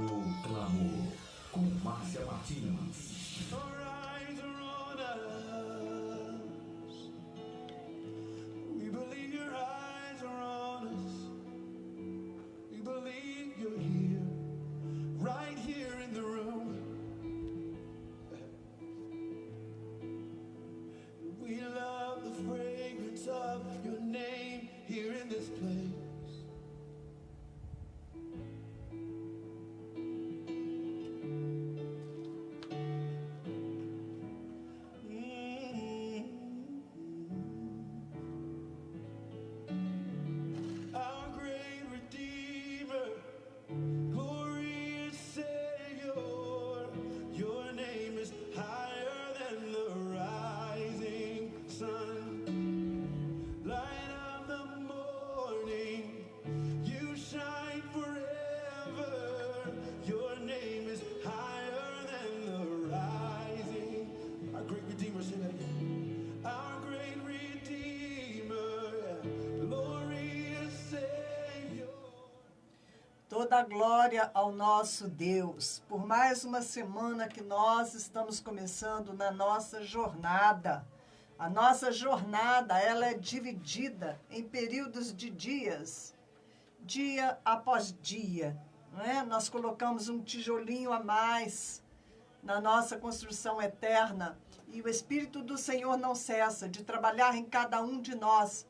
O Clamor, com Márcia Martins. Arise around us. We believe your eyes are on us. We believe you're here, right here in the room. We love the fragrance of your name here in this place. Toda a glória ao nosso Deus, por mais uma semana que nós estamos começando na nossa jornada. A nossa jornada, ela é dividida em períodos de dias, dia após dia, não é? Nós colocamos um tijolinho a mais na nossa construção eterna e o Espírito do Senhor não cessa de trabalhar em cada um de nós.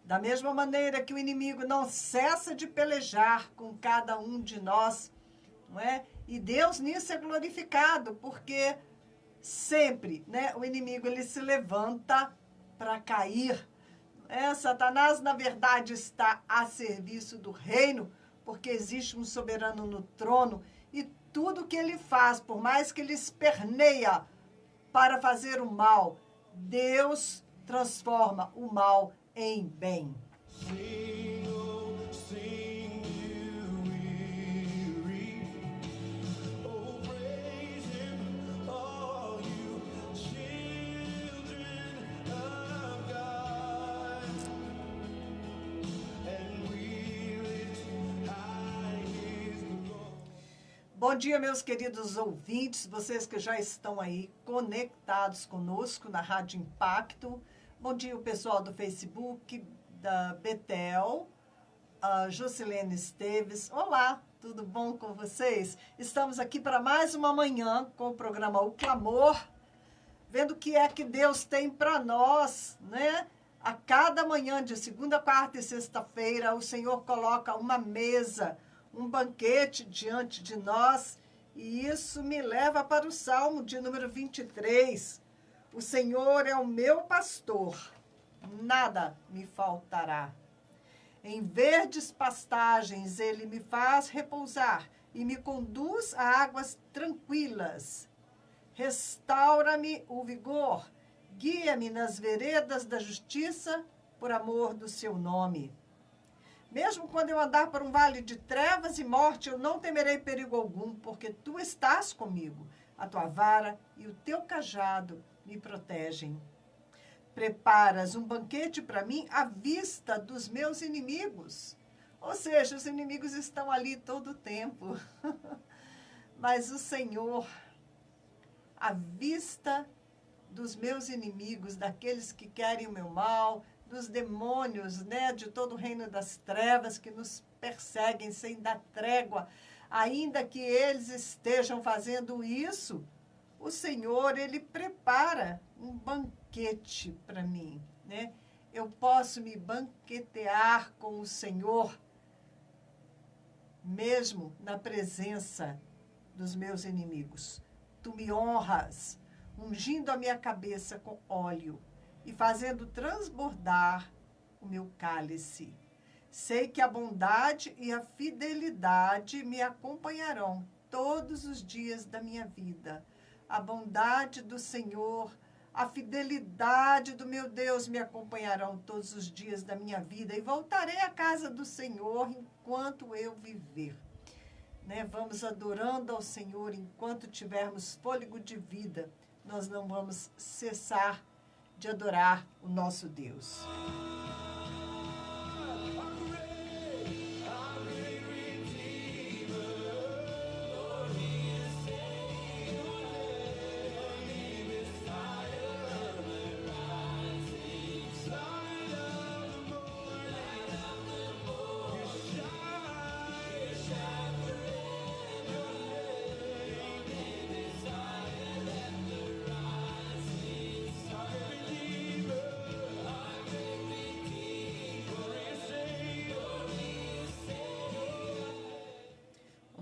Da mesma maneira que o inimigo não cessa de pelejar com cada um de nós, não é? E Deus nisso é glorificado, porque sempre, né, o inimigo ele se levanta para cair. Satanás, na verdade, está a serviço do reino, porque existe um soberano no trono, e tudo que ele faz, por mais que ele esperneia para fazer o mal, Deus transforma o mal em bem. Sing, oh, sing, you weary. Oh, praise him, all you children of God. And we lift high his glory. Bom dia, meus queridos ouvintes, vocês que já estão aí conectados conosco na Rádio Impacto. Bom dia, o pessoal do Facebook, da Betel, a Josilene Esteves. Olá, tudo bom com vocês? Estamos aqui para mais uma manhã com o programa O Clamor, vendo o que é que Deus tem para nós, né? A cada manhã, de segunda, quarta e sexta-feira, o Senhor coloca uma mesa, um banquete diante de nós, e isso me leva para o Salmo de número 23. O Senhor é o meu pastor, nada me faltará. Em verdes pastagens ele me faz repousar e me conduz a águas tranquilas. Restaura-me o vigor, guia-me nas veredas da justiça, por amor do seu nome. Mesmo quando eu andar por um vale de trevas e morte, eu não temerei perigo algum, porque tu estás comigo. A tua vara e o teu cajado me protegem. Preparas um banquete para mim à vista dos meus inimigos. Ou seja, os inimigos estão ali todo o tempo. Mas o Senhor, à vista dos meus inimigos, daqueles que querem o meu mal, dos demônios, né, de todo o reino das trevas que nos perseguem sem dar trégua, ainda que eles estejam fazendo isso, o Senhor, ele prepara um banquete para mim, né? Eu posso me banquetear com o Senhor, mesmo na presença dos meus inimigos. Tu me honras, ungindo a minha cabeça com óleo e fazendo transbordar o meu cálice. Sei que a bondade e a fidelidade me acompanharão todos os dias da minha vida. A bondade do Senhor, a fidelidade do meu Deus me acompanharão todos os dias da minha vida e voltarei à casa do Senhor enquanto eu viver. Né? Vamos adorando ao Senhor enquanto tivermos fôlego de vida. Nós não vamos cessar de adorar o nosso Deus.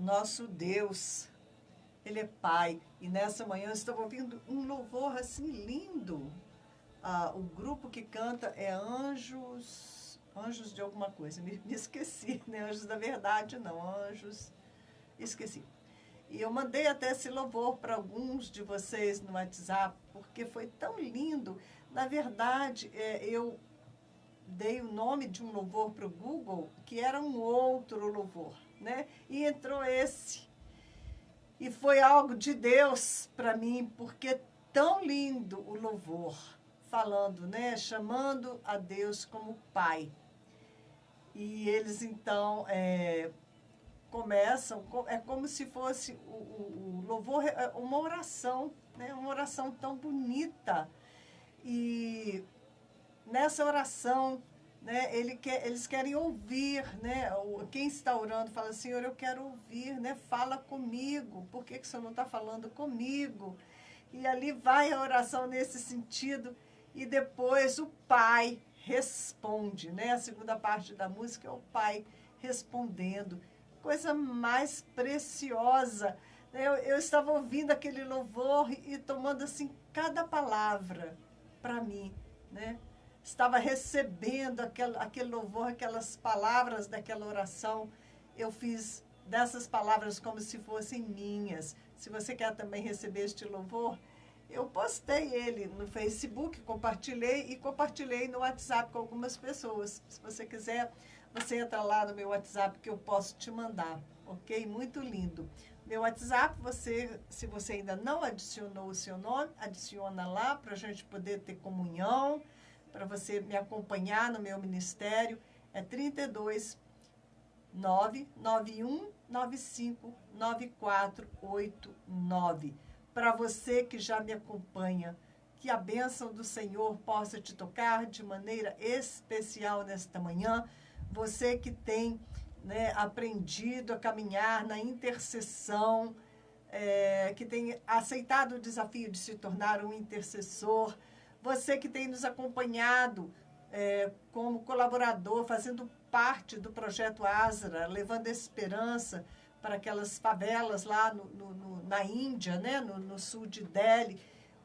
nosso Deus, Ele é Pai. E nessa manhã eu estava ouvindo um louvor assim lindo. O grupo que canta é Anjos de alguma coisa. Me esqueci, né? Anjos da Verdade, não. Anjos... Esqueci. E eu mandei até esse louvor para alguns de vocês no WhatsApp, porque foi tão lindo. Na verdade, eu dei o nome de um louvor para o Google, que era um outro louvor, né? E entrou esse. E foi algo de Deus para mim, porque tão lindo o louvor, falando, né? Chamando a Deus como Pai. E eles, então, começam, é como se fosse o louvor, uma oração, né? Uma oração tão bonita. E nessa oração, né, eles querem ouvir, né? Quem está orando fala, Senhor, eu quero ouvir, né? Fala comigo. Por que o Senhor não está falando comigo? E ali vai a oração nesse sentido. E depois o Pai responde, né? A segunda parte da música é o Pai respondendo. Coisa mais preciosa. Eu estava ouvindo aquele louvor e tomando assim cada palavra para mim, né? Estava recebendo aquele louvor, aquelas palavras daquela oração. Eu fiz dessas palavras como se fossem minhas. Se você quer também receber este louvor, eu postei ele no Facebook, compartilhei no WhatsApp com algumas pessoas. Se você quiser, você entra lá no meu WhatsApp que eu posso te mandar, ok? Muito lindo. Meu WhatsApp, se você ainda não adicionou o seu nome, adiciona lá para a gente poder ter comunhão, para você me acompanhar no meu ministério. É 32 991 95 9489. Para você que já me acompanha, que a bênção do Senhor possa te tocar de maneira especial nesta manhã. Você que tem, né, aprendido a caminhar na intercessão, que tem aceitado o desafio de se tornar um intercessor. Você que tem nos acompanhado como colaborador, fazendo parte do Projeto Asra, levando esperança para aquelas favelas lá na Índia, né, no sul de Delhi.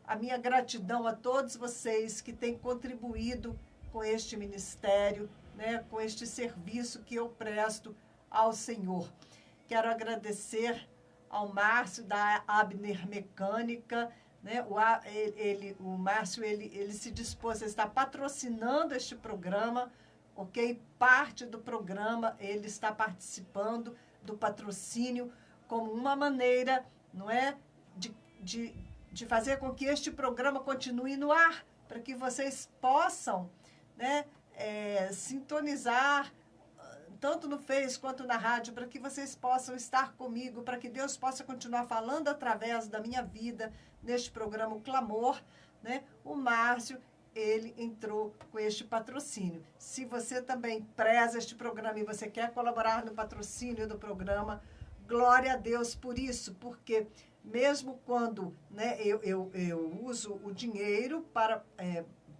A minha gratidão a todos vocês que têm contribuído com este ministério, né, com este serviço que eu presto ao Senhor. Quero agradecer ao Márcio da Abner Mecânica, né? O Márcio ele se dispôs a estar patrocinando este programa, ok? Parte do programa ele está participando do patrocínio como uma maneira, não é, de fazer com que este programa continue no ar, para que vocês possam, né, sintonizar tanto no Face quanto na rádio, para que vocês possam estar comigo, para que Deus possa continuar falando através da minha vida neste programa o Clamor, né? O Márcio, ele entrou com este patrocínio. Se você também preza este programa e você quer colaborar no patrocínio do programa, glória a Deus por isso, porque mesmo quando, né, eu uso o dinheiro para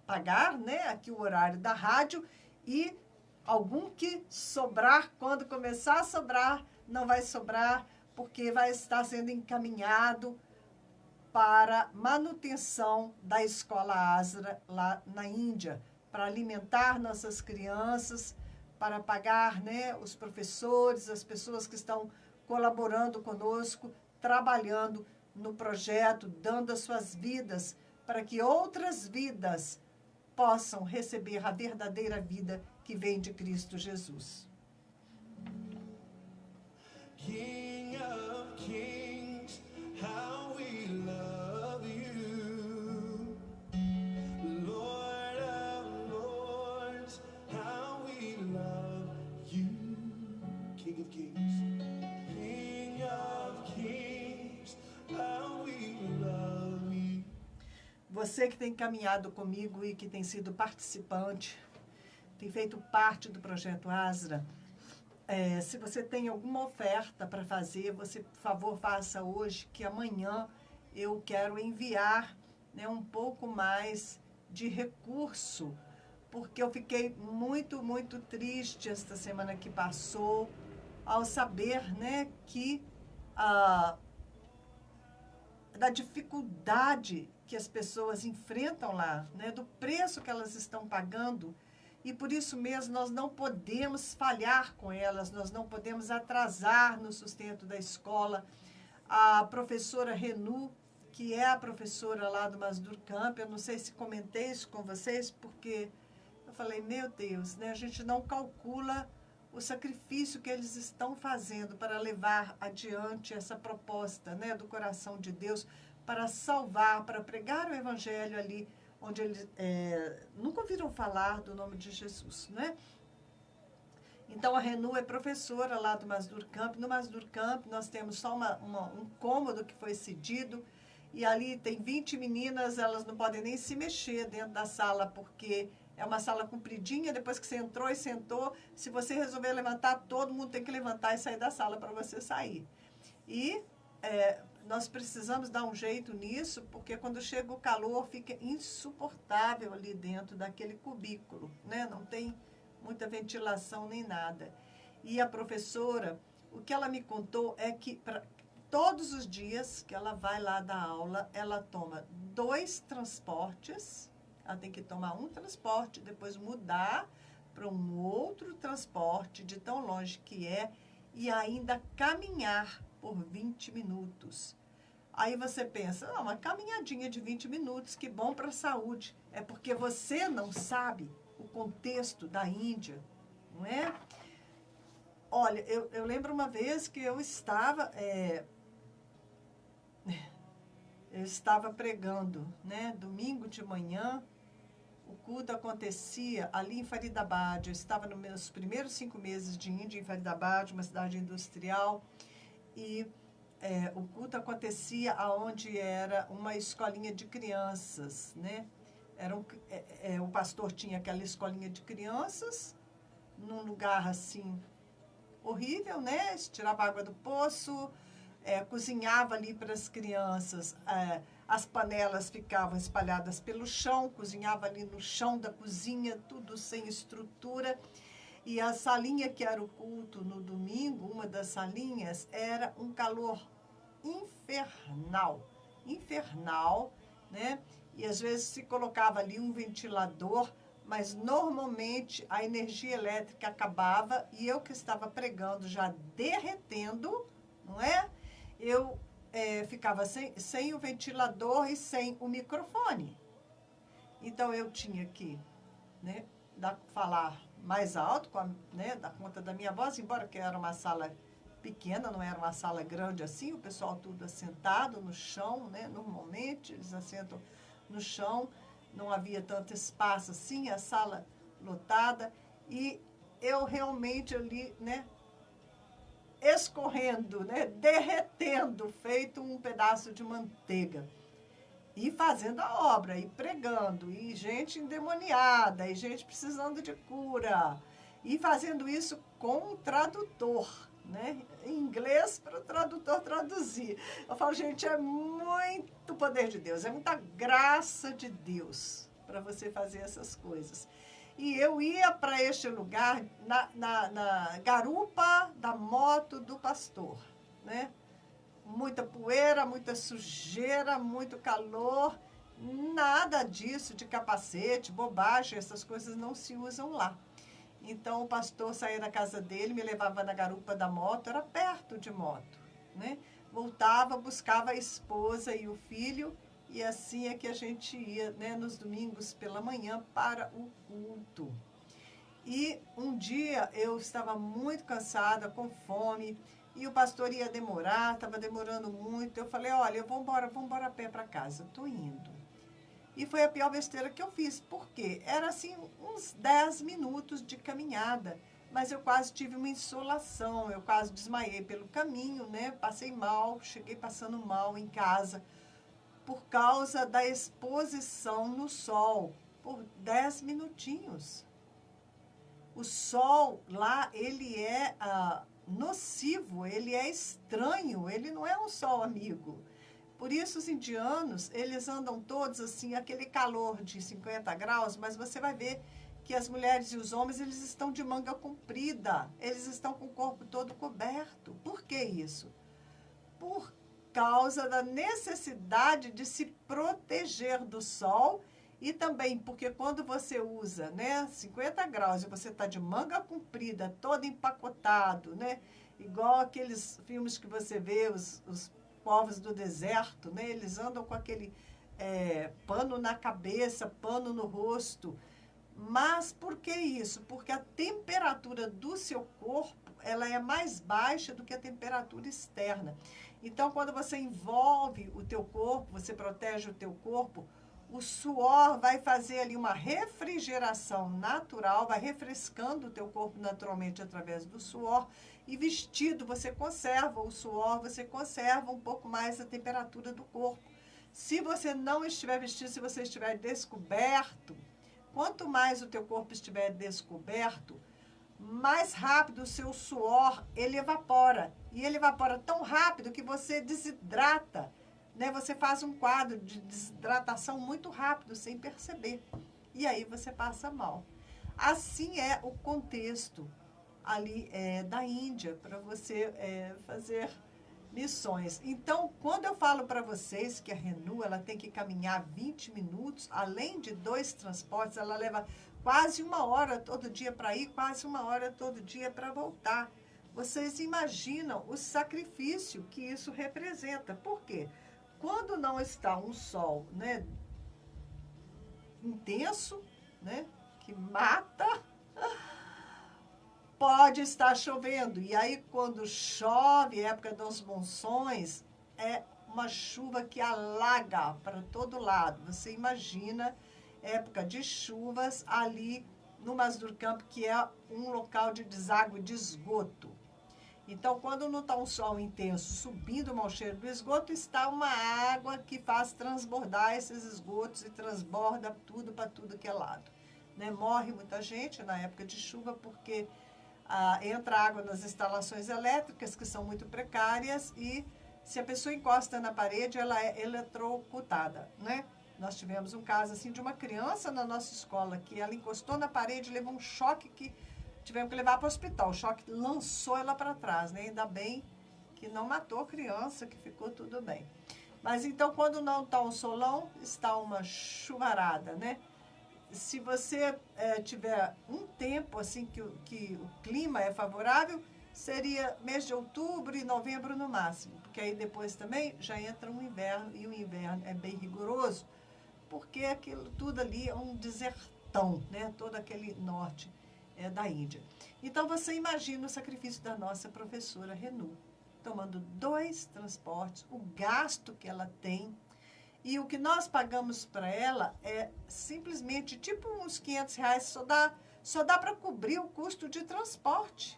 pagar, né, aqui o horário da rádio, e algum que sobrar, quando começar a sobrar, não vai sobrar, porque vai estar sendo encaminhado para manutenção da escola Asra lá na Índia, para alimentar nossas crianças, para pagar, né, os professores, as pessoas que estão colaborando conosco, trabalhando no projeto, dando as suas vidas, para que outras vidas possam receber a verdadeira vida que vem de Cristo Jesus. King of kings, how we love you. Lord of lords, how we love you. King of kings, King of kings, how we love you. Você que tem caminhado comigo e que tem sido participante, tem feito parte do Projeto Asra, se você tem alguma oferta para fazer, você, por favor, faça hoje, que amanhã eu quero enviar, né, um pouco mais de recurso, porque eu fiquei muito, muito triste esta semana que passou, ao saber, né, que da dificuldade que as pessoas enfrentam lá, né? Do preço que elas estão pagando. E por isso mesmo nós não podemos falhar com elas, nós não podemos atrasar no sustento da escola. A professora Renu, que é a professora lá do Masdur Camp, eu não sei se comentei isso com vocês, porque eu falei, meu Deus, né, a gente não calcula o sacrifício que eles estão fazendo para levar adiante essa proposta, né, do coração de Deus, para salvar, para pregar o evangelho ali, onde eles nunca ouviram falar do nome de Jesus, né? Então, a Renu é professora lá do Masdur Camp. No Masdur Camp, nós temos só um cômodo que foi cedido, e ali tem 20 meninas, elas não podem nem se mexer dentro da sala, porque é uma sala compridinha, depois que você entrou e sentou, se você resolver levantar, todo mundo tem que levantar e sair da sala para você sair. E nós precisamos dar um jeito nisso, porque quando chega o calor, fica insuportável ali dentro daquele cubículo, né? Não tem muita ventilação nem nada. E a professora, o que ela me contou é que todos os dias que ela vai lá dar aula, ela toma 2 transportes, ela tem que tomar um transporte, depois mudar para um outro transporte, de tão longe que é, e ainda caminhar por 20 minutos. Aí você pensa, uma caminhadinha de 20 minutos, que bom para a saúde. É porque você não sabe o contexto da Índia, não é? Olha, eu lembro uma vez que eu estava pregando, né? Domingo de manhã, o culto acontecia ali em Faridabad. Eu estava nos meus primeiros 5 meses de Índia, em Faridabad, uma cidade industrial, e o culto acontecia aonde era uma escolinha de crianças, né? O pastor tinha aquela escolinha de crianças, num lugar assim, horrível, né? Tirava água do poço, cozinhava ali para as crianças, as panelas ficavam espalhadas pelo chão, cozinhava ali no chão da cozinha, tudo sem estrutura. E a salinha que era o culto no domingo, uma das salinhas, era um calor infernal, né? E às vezes se colocava ali um ventilador, mas normalmente a energia elétrica acabava e eu que estava pregando já derretendo, não é? Eu ficava sem o ventilador e sem o microfone. Então eu tinha que, né, falar mais alto, dar conta da minha voz, embora que era uma sala pequena, não era uma sala grande assim, o pessoal tudo assentado no chão, né? Normalmente eles assentam no chão, não havia tanto espaço assim, a sala lotada, e eu realmente ali, né, escorrendo, né, derretendo, feito um pedaço de manteiga. E fazendo a obra, e pregando, e gente endemoniada, e gente precisando de cura, e fazendo isso com um tradutor, né? Em inglês para o tradutor traduzir. Eu falo, gente, é muito poder de Deus, é muita graça de Deus para você fazer essas coisas. E eu ia para este lugar na garupa da moto do pastor, né? Muita poeira, muita sujeira, muito calor, nada disso de capacete, bobagem, essas coisas não se usam lá. Então, o pastor saía da casa dele, me levava na garupa da moto, era perto de moto, né? Voltava, buscava a esposa e o filho, e assim é que a gente ia, né, nos domingos pela manhã para o culto. E um dia eu estava muito cansada, com fome, e o pastor ia demorar, estava demorando muito. Eu falei, olha, vamos embora a pé para casa, estou indo. E foi a pior besteira que eu fiz, porque era assim uns 10 minutos de caminhada, mas eu quase tive uma insolação, eu quase desmaiei pelo caminho, né? Passei mal, cheguei passando mal em casa, por causa da exposição no sol, por 10 minutinhos. O sol lá, ele é nocivo, ele é estranho, ele não é um sol amigo. Por isso os indianos, eles andam todos assim, aquele calor de 50 graus, mas você vai ver que as mulheres e os homens, eles estão de manga comprida, eles estão com o corpo todo coberto. Por que isso? por causa da necessidade de se proteger do sol e também porque quando você usa, né, 50 graus e você está de manga comprida, todo empacotado, né, igual aqueles filmes que você vê, os povos do deserto, né, eles andam com aquele pano na cabeça, pano no rosto. Mas por que isso? Porque a temperatura do seu corpo, ela é mais baixa do que a temperatura externa. Então, quando você envolve o teu corpo, você protege o teu corpo, o suor vai fazer ali uma refrigeração natural, vai refrescando o teu corpo naturalmente através do suor. E vestido, você conserva o suor, você conserva um pouco mais a temperatura do corpo. Se você não estiver vestido, se você estiver descoberto, quanto mais o teu corpo estiver descoberto, mais rápido o seu suor, ele evapora. E ele evapora tão rápido que você desidrata, né? Você faz um quadro de desidratação muito rápido, sem perceber. E aí você passa mal. Assim é o contexto ali da Índia, para você fazer missões. Então, quando eu falo para vocês que a Renu, ela tem que caminhar 20 minutos, além de 2 transportes, ela leva quase 1 hora todo dia para ir, quase 1 hora todo dia para voltar. Vocês imaginam o sacrifício que isso representa. Por quê? Quando não está um sol, né, intenso, né, que mata, pode estar chovendo. E aí, quando chove, época dos monções, é uma chuva que alaga para todo lado. Você imagina época de chuvas ali no Masdur Camp, que é um local de deságue de esgoto. Então, quando não está um sol intenso subindo o mau cheiro do esgoto, está uma água que faz transbordar esses esgotos e transborda tudo para tudo que é lado. Né? Morre muita gente na época de chuva porque entra água nas instalações elétricas, que são muito precárias, e se a pessoa encosta na parede, ela é eletrocutada, né? Nós tivemos um caso assim de uma criança na nossa escola, que ela encostou na parede, levou um choque que tivemos que levar para o hospital. O choque lançou ela para trás, né? Ainda bem que não matou a criança, que ficou tudo bem. Mas então, quando não está um solão, está uma chuvarada, né? Se você tiver um tempo assim que o clima é favorável, seria mês de outubro e novembro no máximo, porque aí depois também já entra um inverno, e o inverno é bem rigoroso, porque aquilo tudo ali é um desertão, né? Todo aquele norte da Índia. Então você imagina o sacrifício da nossa professora Renu, tomando 2 transportes, o gasto que ela tem. E o que nós pagamos para ela é simplesmente tipo uns R$500, só dá para cobrir o custo de transporte,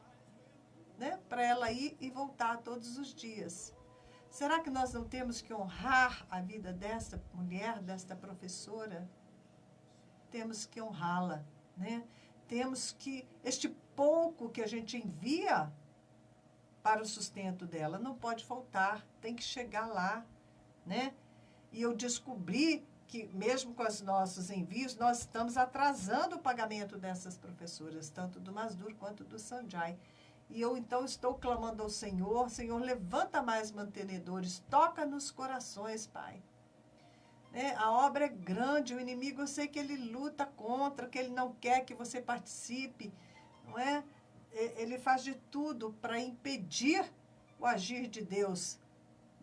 né? Para ela ir e voltar todos os dias. Será que nós não temos que honrar a vida desta mulher, desta professora? Temos que honrá-la, né? Temos que, este pouco que a gente envia para o sustento dela, não pode faltar, tem que chegar lá, né? E eu descobri que, mesmo com os nossos envios, nós estamos atrasando o pagamento dessas professoras, tanto do Masdur quanto do Sanjay. E eu, então, estou clamando ao Senhor, Senhor, levanta mais mantenedores, toca nos corações, Pai. Né? A obra é grande, o inimigo, eu sei que ele luta contra, que ele não quer que você participe, não é? Ele faz de tudo para impedir o agir de Deus.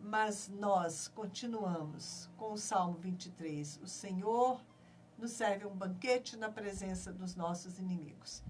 Mas nós continuamos com o Salmo 23. O Senhor nos serve um banquete na presença dos nossos inimigos.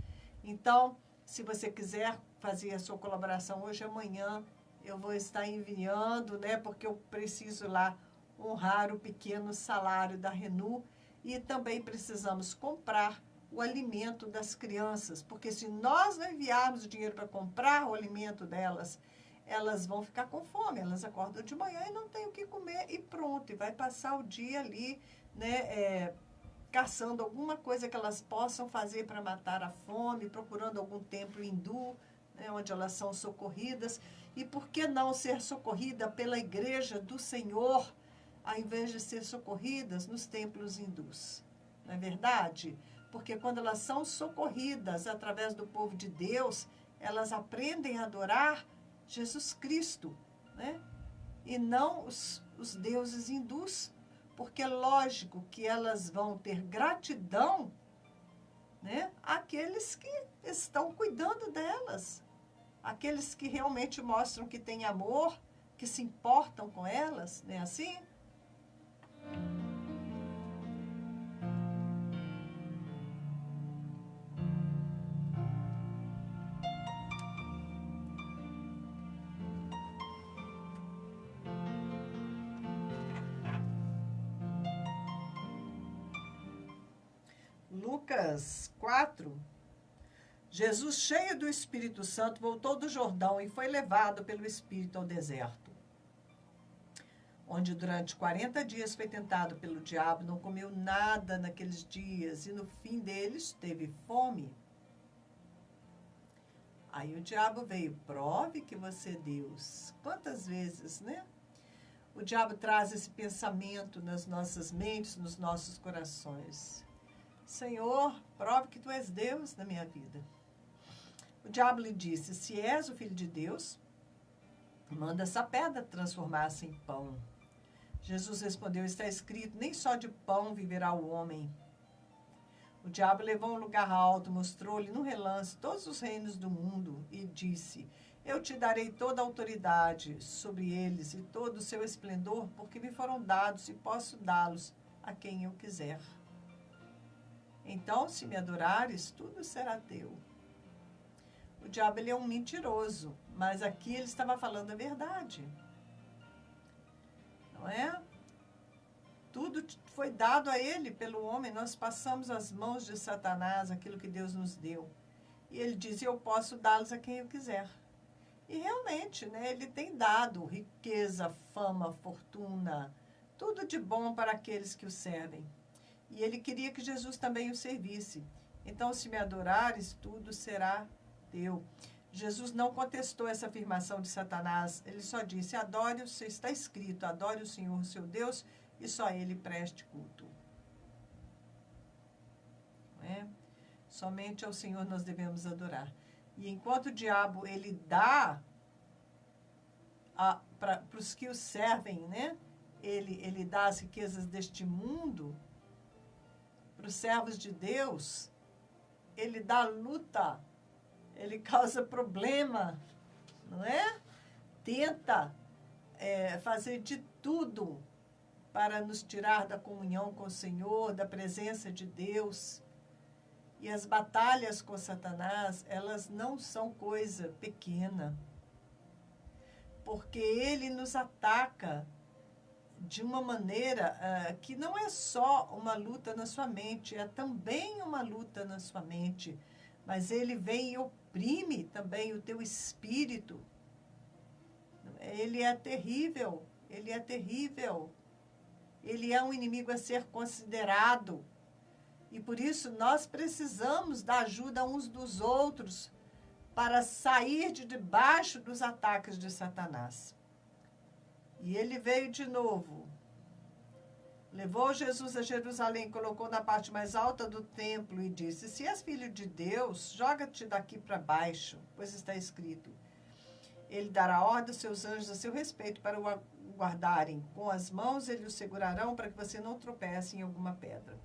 Então, se você quiser fazer a sua colaboração hoje, amanhã, eu vou estar enviando, né? Porque eu preciso lá honrar o pequeno salário da Renu e também precisamos comprar o alimento das crianças. Porque se nós não enviarmos o dinheiro para comprar o alimento delas, elas vão ficar com fome, elas acordam de manhã e não têm o que comer e pronto, e vai passar o dia ali, né, caçando alguma coisa que elas possam fazer para matar a fome, procurando algum templo hindu, né, onde elas são socorridas, e por que não ser socorrida pela igreja do Senhor, ao invés de ser socorridas nos templos hindus, não é verdade? Porque quando elas são socorridas através do povo de Deus, elas aprendem a adorar Jesus Cristo, né? e não os deuses hindus, porque é lógico que elas vão ter gratidão, né, àqueles que estão cuidando delas, aqueles que realmente mostram que têm amor, que se importam com elas, não é assim? Lucas 4, Jesus, cheio do Espírito Santo, voltou do Jordão e foi levado pelo Espírito ao deserto, onde durante 40 dias foi tentado pelo diabo, não comeu nada naqueles dias e no fim deles teve fome. Aí o diabo veio, prove que você é Deus. Quantas vezes, né? O diabo traz esse pensamento nas nossas mentes, nos nossos corações. Senhor, prove que tu és Deus na minha vida. O diabo lhe disse, se és o Filho de Deus, manda essa pedra transformar-se em pão. Jesus respondeu, está escrito, nem só de pão viverá o homem. O diabo levou a um lugar alto, mostrou-lhe num relance todos os reinos do mundo e disse, eu te darei toda a autoridade sobre eles e todo o seu esplendor, porque me foram dados e posso dá-los a quem eu quiser. Então, se me adorares, tudo será teu. O diabo, ele é um mentiroso, mas aqui ele estava falando a verdade. Não é? Tudo foi dado a ele pelo homem, nós passamos as mãos de Satanás, aquilo que Deus nos deu. E ele diz, eu posso dá-los a quem eu quiser. E realmente, né, ele tem dado riqueza, fama, fortuna, tudo de bom para aqueles que o servem. E ele queria que Jesus também o servisse. Então, se me adorares, tudo será teu. Jesus não contestou essa afirmação de Satanás. Ele só disse, adore, está escrito, adore o Senhor, seu Deus, e só ele preste culto. Não é? Somente ao Senhor nós devemos adorar. E enquanto o diabo, ele dá para os que o servem, né? Ele dá as riquezas deste mundo, para os servos de Deus, ele dá luta, ele causa problema, não é? Tenta fazer de tudo para nos tirar da comunhão com o Senhor, da presença de Deus. E as batalhas com Satanás, elas não são coisa pequena, porque ele nos ataca de uma maneira que não é só uma luta na sua mente, é também uma luta na sua mente, mas ele vem e oprime também o teu espírito. Ele é terrível, ele é terrível. Ele é um inimigo a ser considerado. E por isso nós precisamos da ajuda uns dos outros para sair de debaixo dos ataques de Satanás. E ele veio de novo. Levou Jesus a Jerusalém, colocou na parte mais alta do templo e disse, se és filho de Deus, joga-te daqui para baixo, pois está escrito, ele dará ordem aos seus anjos a seu respeito para o guardarem. Com as mãos eles o segurarão para que você não tropece em alguma pedra.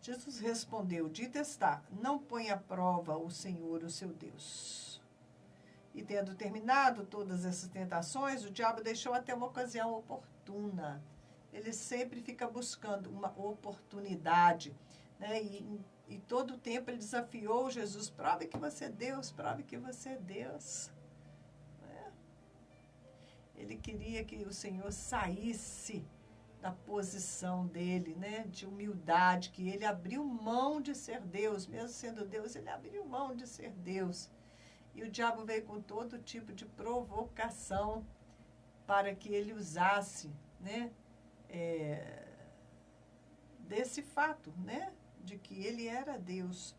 Jesus respondeu, dito está, não põe à prova o Senhor, o seu Deus. E tendo terminado todas essas tentações, o diabo deixou até uma ocasião oportuna. Ele sempre fica buscando uma oportunidade, né? E todo o tempo ele desafiou Jesus, prove que você é Deus, prove que você é Deus. Né? Ele queria que o Senhor saísse da posição dele, né? De humildade, que ele abriu mão de ser Deus, mesmo sendo Deus, ele abriu mão de ser Deus. E o diabo veio com todo tipo de provocação para que ele usasse, né? Desse fato, né? De que ele era Deus.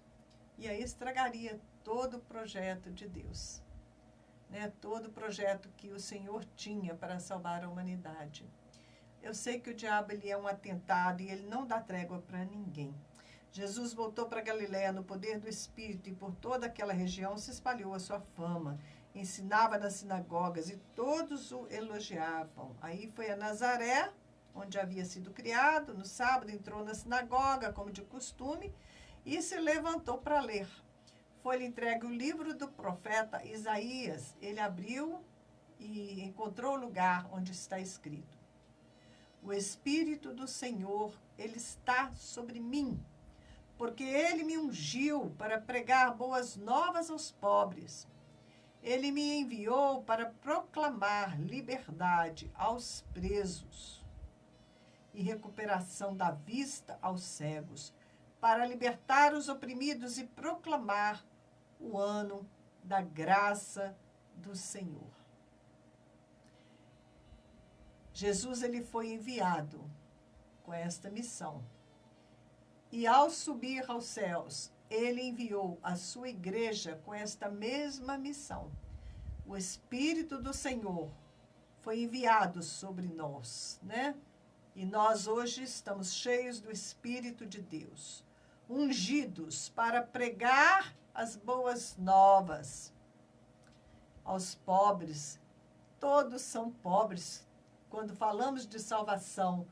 E aí estragaria todo o projeto de Deus. Né? Todo o projeto que o Senhor tinha para salvar a humanidade. Eu sei que o diabo ele é um atentado e ele não dá trégua para ninguém. Jesus voltou para Galiléia no poder do Espírito e por toda aquela região se espalhou a sua fama. ensinava nas sinagogas e todos o elogiavam. Aí foi a Nazaré, onde havia sido criado. No sábado entrou na sinagoga, como de costume, e se levantou para ler. Foi-lhe entregue o livro do profeta Isaías. Ele abriu e encontrou o lugar onde está escrito: o Espírito do Senhor, ele está sobre mim, porque ele me ungiu para pregar boas novas aos pobres. Ele me enviou para proclamar liberdade aos presos e recuperação da vista aos cegos, para libertar os oprimidos e proclamar o ano da graça do Senhor. Jesus, ele foi enviado com esta missão. E ao subir aos céus, ele enviou a sua igreja com esta mesma missão. O Espírito do Senhor foi enviado sobre nós, né? E nós hoje estamos cheios do Espírito de Deus, ungidos para pregar as boas novas aos pobres. Todos são pobres. Quando falamos de salvação,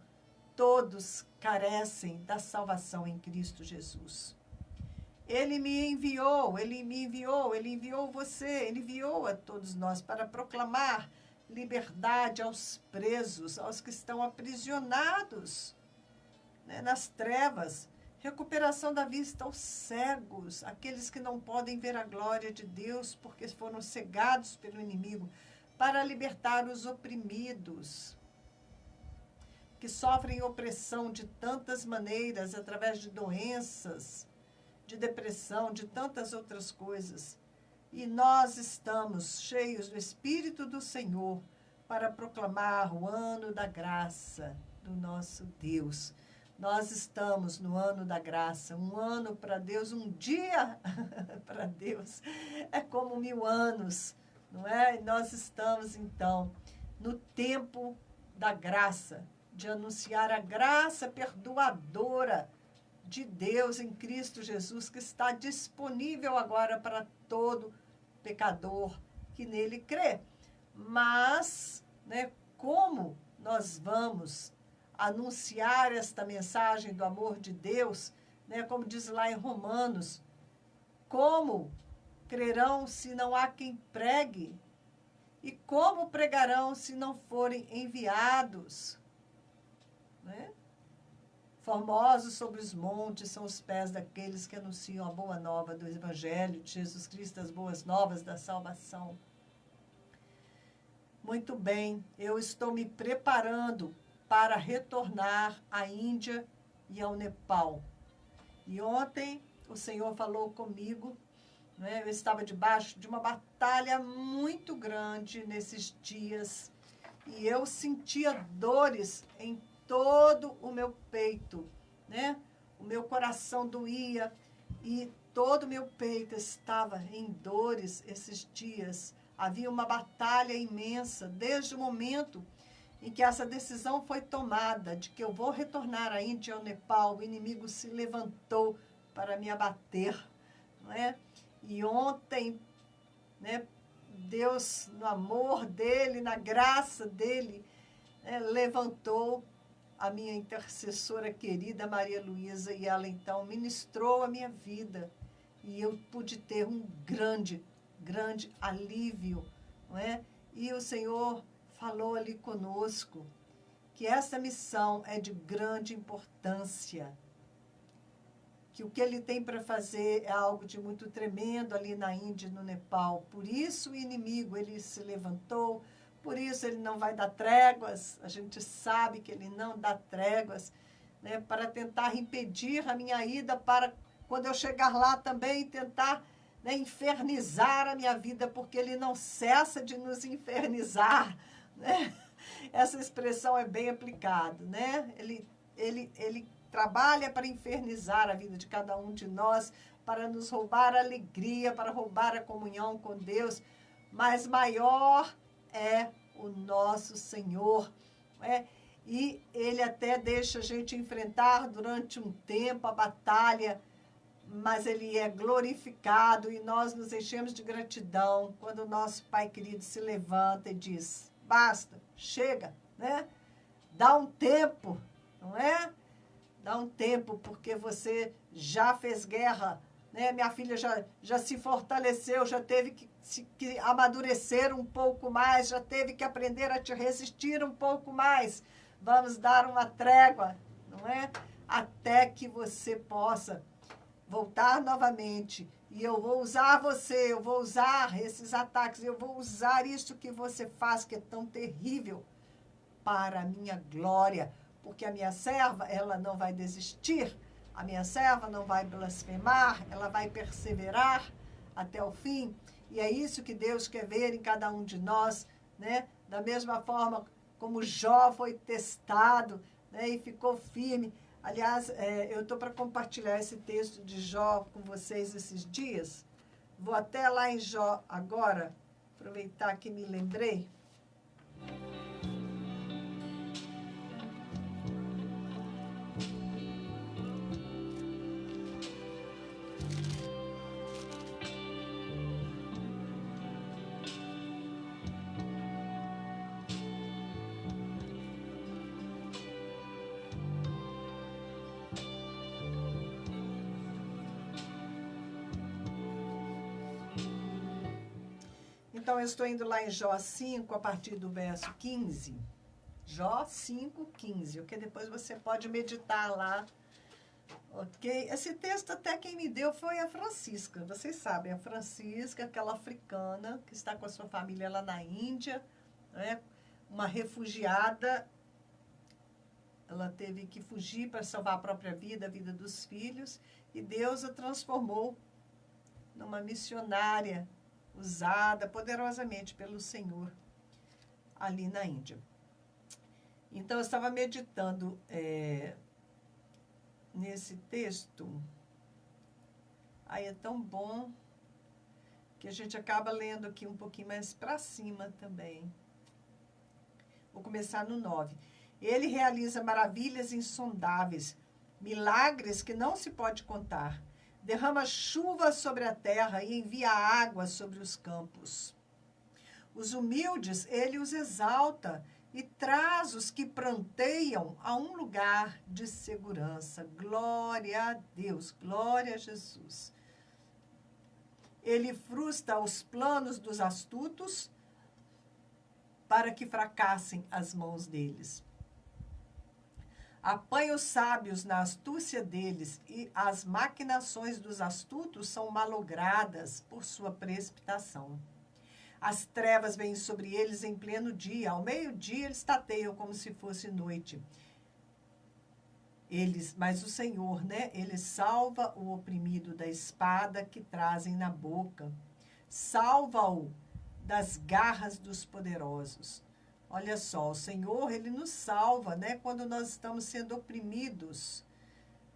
todos carecem da salvação em Cristo Jesus. Ele me enviou, ele enviou você, ele enviou a todos nós para proclamar liberdade aos presos, aos que estão aprisionados, né, nas trevas, recuperação da vista aos cegos, aqueles que não podem ver a glória de Deus porque foram cegados pelo inimigo, para libertar os oprimidos, que sofrem opressão de tantas maneiras, através de doenças, de depressão, de tantas outras coisas. E nós estamos cheios do Espírito do Senhor para proclamar o ano da graça do nosso Deus. Nós estamos no ano da graça, um ano para Deus, um dia para Deus é como 1000 anos, não é? E nós estamos, então, no tempo da graça, de anunciar a graça perdoadora de Deus em Cristo Jesus, que está disponível agora para todo pecador que nele crê. Mas, né, como nós vamos anunciar esta mensagem do amor de Deus, né, como diz lá em Romanos, como crerão se não há quem pregue? E como pregarão se não forem enviados? Né? Formosos sobre os montes são os pés daqueles que anunciam a boa nova do Evangelho de Jesus Cristo, as boas novas da salvação. Muito bem, eu estou me preparando para retornar à Índia e ao Nepal. E ontem o Senhor falou comigo, né? Eu estava debaixo de uma batalha muito grande nesses dias e eu sentia dores em todo o meu peito, né? O meu coração doía e todo o meu peito estava em dores esses dias. Havia uma batalha imensa desde o momento em que essa decisão foi tomada de que eu vou retornar à Índia e ao Nepal. O inimigo se levantou para me abater, não é? E ontem, né, Deus, no amor dele, na graça dele, né, levantou a minha intercessora querida Maria Luísa, e ela então ministrou a minha vida. E eu pude ter um grande alívio, não é? E o Senhor falou ali conosco que essa missão é de grande importância, que o que ele tem para fazer é algo de muito tremendo ali na Índia e no Nepal. Por isso o inimigo, ele se levantou, por isso ele não vai dar tréguas, a gente sabe que ele não dá tréguas, né, para tentar impedir a minha ida, para quando eu chegar lá também tentar, né, infernizar a minha vida, porque ele não cessa de nos infernizar, né? Essa expressão é bem aplicada, né? Ele trabalha para infernizar a vida de cada um de nós, para nos roubar a alegria, para roubar a comunhão com Deus, mas maior é o nosso Senhor, né? E ele até deixa a gente enfrentar durante um tempo a batalha, mas ele é glorificado e nós nos enchemos de gratidão quando o nosso Pai querido se levanta e diz, basta, chega, né? Dá um tempo, não é? Dá um tempo, porque você já fez guerra, né? Minha filha já se fortaleceu, já teve que amadurecer um pouco mais, já teve que aprender a te resistir um pouco mais. Vamos dar uma trégua, não é? Até que você possa voltar novamente. E eu vou usar você, eu vou usar esses ataques, eu vou usar isso que você faz, que é tão terrível, para a minha glória. Porque a minha serva, ela não vai desistir, a minha serva não vai blasfemar, ela vai perseverar até o fim. E é isso que Deus quer ver em cada um de nós, né? Da mesma forma como Jó foi testado, né? E ficou firme. Aliás, eu estou para compartilhar esse texto de Jó com vocês esses dias. Vou até lá em Jó agora, aproveitar que me lembrei. Então, eu estou indo lá em Jó 5, a partir do verso 15. Jó 5, 15, ok? Depois você pode meditar lá, ok? Esse texto até quem me deu foi a Francisca. Vocês sabem, a Francisca, aquela africana que está com a sua família lá na Índia, né? Uma refugiada. Ela teve que fugir para salvar a própria vida, a vida dos filhos. E Deus a transformou numa missionária, usada poderosamente pelo Senhor ali na Índia. Então, eu estava meditando nesse texto. Aí é tão bom que a gente acaba lendo aqui um pouquinho mais para cima também. Vou começar no 9. Ele realiza maravilhas insondáveis, milagres que não se pode contar. Derrama chuva sobre a terra e envia água sobre os campos. Os humildes, ele os exalta e traz os que pranteiam a um lugar de segurança. Glória a Deus, glória a Jesus. Ele frustra os planos dos astutos para que fracassem as mãos deles. Apanha os sábios na astúcia deles, e as maquinações dos astutos são malogradas por sua precipitação. As trevas vêm sobre eles em pleno dia, ao meio-dia eles tateiam como se fosse noite. Mas o Senhor, né? Ele salva o oprimido da espada que trazem na boca. Salva-o das garras dos poderosos. Olha só, o Senhor, ele nos salva, né? Quando nós estamos sendo oprimidos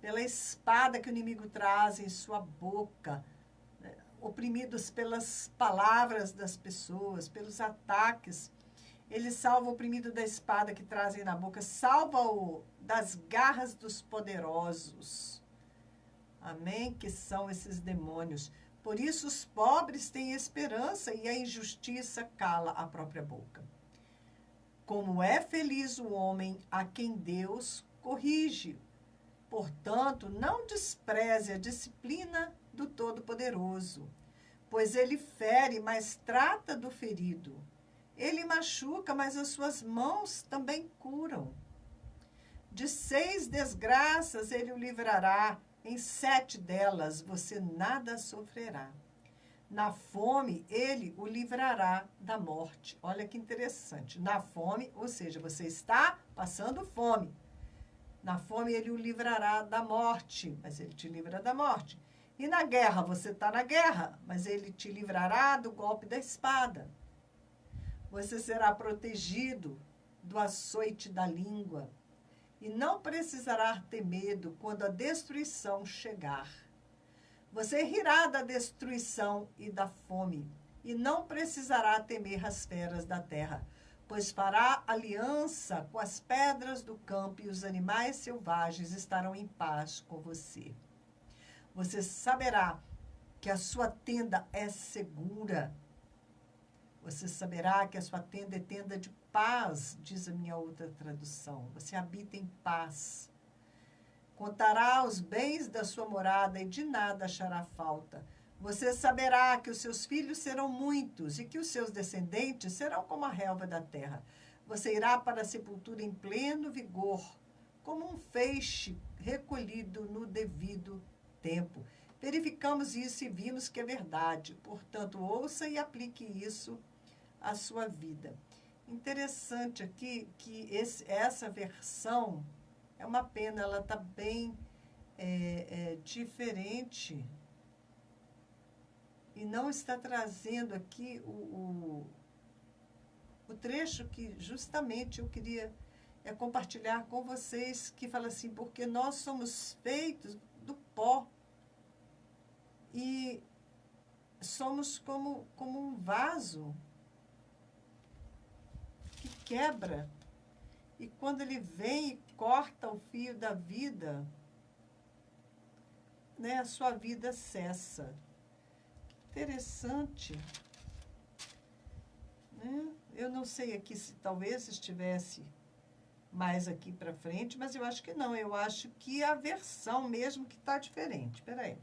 pela espada que o inimigo traz em sua boca, né? Oprimidos pelas palavras das pessoas, pelos ataques. Ele salva o oprimido da espada que trazem na boca, salva-o das garras dos poderosos. Amém? Que são esses demônios. Por isso os pobres têm esperança e a injustiça cala a própria boca. Como é feliz o homem a quem Deus corrige. Portanto, não despreze a disciplina do Todo-Poderoso, pois ele fere, mas trata do ferido. Ele machuca, mas as suas mãos também curam. De 6 desgraças ele o livrará, em 7 delas você nada sofrerá. Na fome, ele o livrará da morte. Olha que interessante. Na fome, ou seja, você está passando fome. Na fome, ele o livrará da morte, mas ele te livra da morte. E na guerra, você está na guerra, mas ele te livrará do golpe da espada. Você será protegido do açoite da língua e não precisará ter medo quando a destruição chegar. Você rirá da destruição e da fome, e não precisará temer as feras da terra, pois fará aliança com as pedras do campo e os animais selvagens estarão em paz com você. Você saberá que a sua tenda é segura. Você saberá que a sua tenda é tenda de paz, diz a minha outra tradução. Você habita em paz. Contará os bens da sua morada e de nada achará falta. Você saberá que os seus filhos serão muitos e que os seus descendentes serão como a relva da terra. Você irá para a sepultura em pleno vigor, como um feixe recolhido no devido tempo. Verificamos isso e vimos que é verdade. Portanto, ouça e aplique isso à sua vida. Interessante aqui que essa versão, é uma pena, ela está bem diferente. E não está trazendo aqui o trecho que justamente eu queria compartilhar com vocês, que fala assim, porque nós somos feitos do pó e somos como um vaso que quebra. E quando ele vem e corta o fio da vida, né, a sua vida cessa. Interessante, né? Eu não sei aqui se talvez estivesse mais aqui para frente, mas eu acho que não. Eu acho que a versão mesmo que está diferente. Espera aí.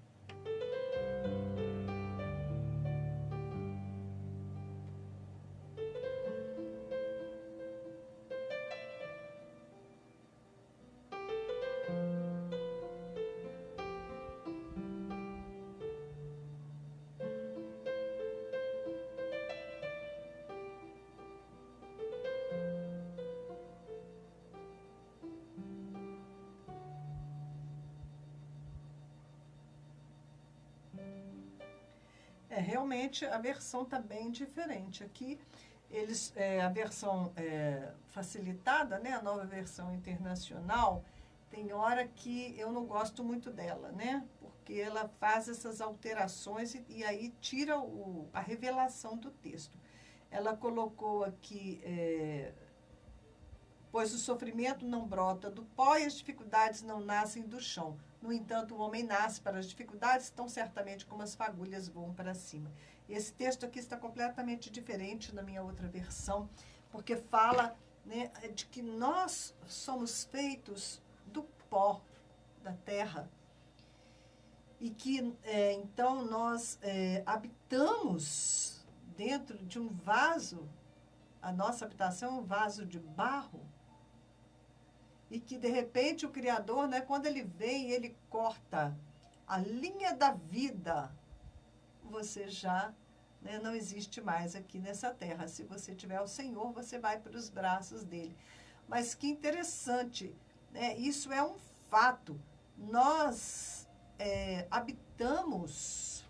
Realmente a versão está bem diferente. Aqui, a versão facilitada, né, a nova versão internacional, tem hora que eu não gosto muito dela, né? Porque ela faz essas alterações e aí tira a revelação do texto. Ela colocou aqui, pois o sofrimento não brota do pó e as dificuldades não nascem do chão. No entanto, o homem nasce para as dificuldades, tão certamente como as fagulhas voam para cima. Esse texto aqui está completamente diferente na minha outra versão, porque fala, né, de que nós somos feitos do pó da terra e que, então, nós habitamos dentro de um vaso, a nossa habitação é um vaso de barro, e que, de repente, o Criador, né, quando ele vem, ele corta a linha da vida, você já, né, não existe mais aqui nessa terra. Se você tiver o Senhor, você vai para os braços dele. Mas que interessante, né? Isso é um fato. Nós habitamos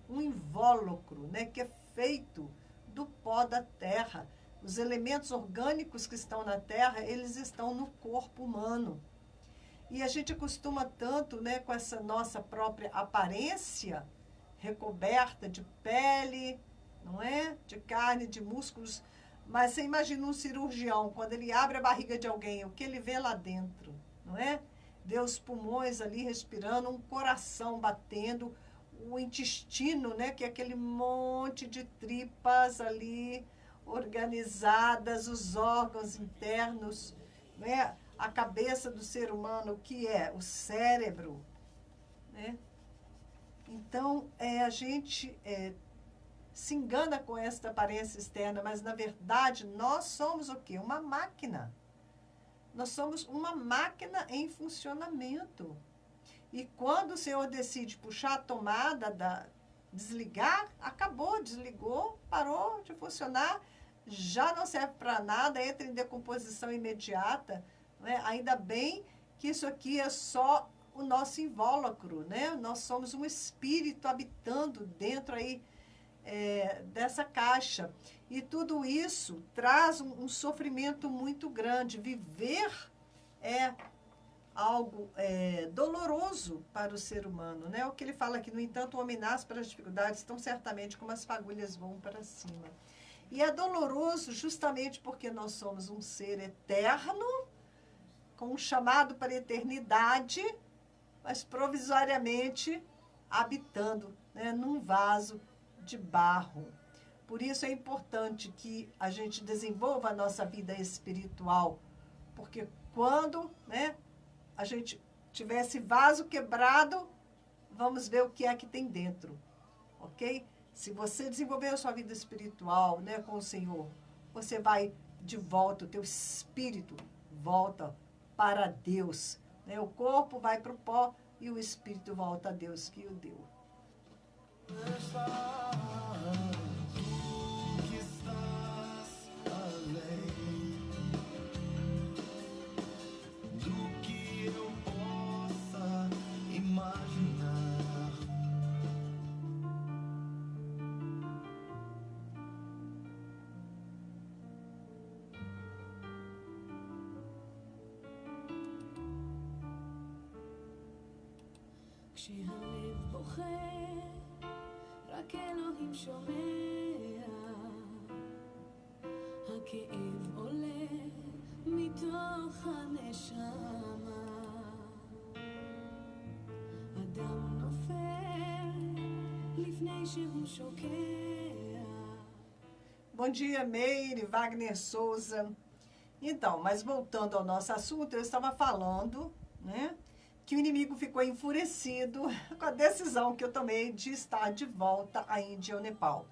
um invólucro, né, que é feito do pó da terra. Os elementos orgânicos que estão na terra, eles estão no corpo humano. E a gente costuma tanto, né, com essa nossa própria aparência, recoberta de pele, não é? De carne, de músculos. Mas você imagina um cirurgião, quando ele abre a barriga de alguém, o que ele vê lá dentro, não é? Vê os pulmões ali respirando, um coração batendo, o intestino, né, que é aquele monte de tripas ali organizadas, os órgãos internos, né? A cabeça do ser humano, que é o cérebro, né? Então, a gente se engana com esta aparência externa, mas, na verdade, nós somos o quê? Uma máquina. Nós somos uma máquina em funcionamento. E quando o Senhor decide puxar a tomada, desligar, acabou, desligou, parou de funcionar, já não serve para nada, entra em decomposição imediata, né? Ainda bem que isso aqui é só o nosso invólucro, né? Nós somos um espírito habitando dentro aí dessa caixa. E tudo isso traz um sofrimento muito grande. Viver é algo doloroso para o ser humano, né? O que ele fala aqui, no entanto, o homem nasce para as dificuldades, tão certamente como as fagulhas vão para cima. E é doloroso justamente porque nós somos um ser eterno, com um chamado para a eternidade, mas provisoriamente habitando, né, num vaso de barro. Por isso é importante que a gente desenvolva a nossa vida espiritual, porque quando, né, a gente tiver esse vaso quebrado, vamos ver o que é que tem dentro, ok? Se você desenvolver a sua vida espiritual, né, com o Senhor, você vai de volta, o teu espírito volta para Deus, né? O corpo vai para o pó e o espírito volta a Deus que o deu. Que estás além do que eu possa imaginar. כשהלב בוכה, רק אלוהים שומע, הכאב עולה מתוך הנשמה, אדם נופל לפני שהוא שוקע. Bom dia, Meire, Wagner Souza. Então, mas voltando ao nosso assunto, eu estava falando, né, que o inimigo ficou enfurecido com a decisão que eu tomei de estar de volta à Índia e ao Nepal.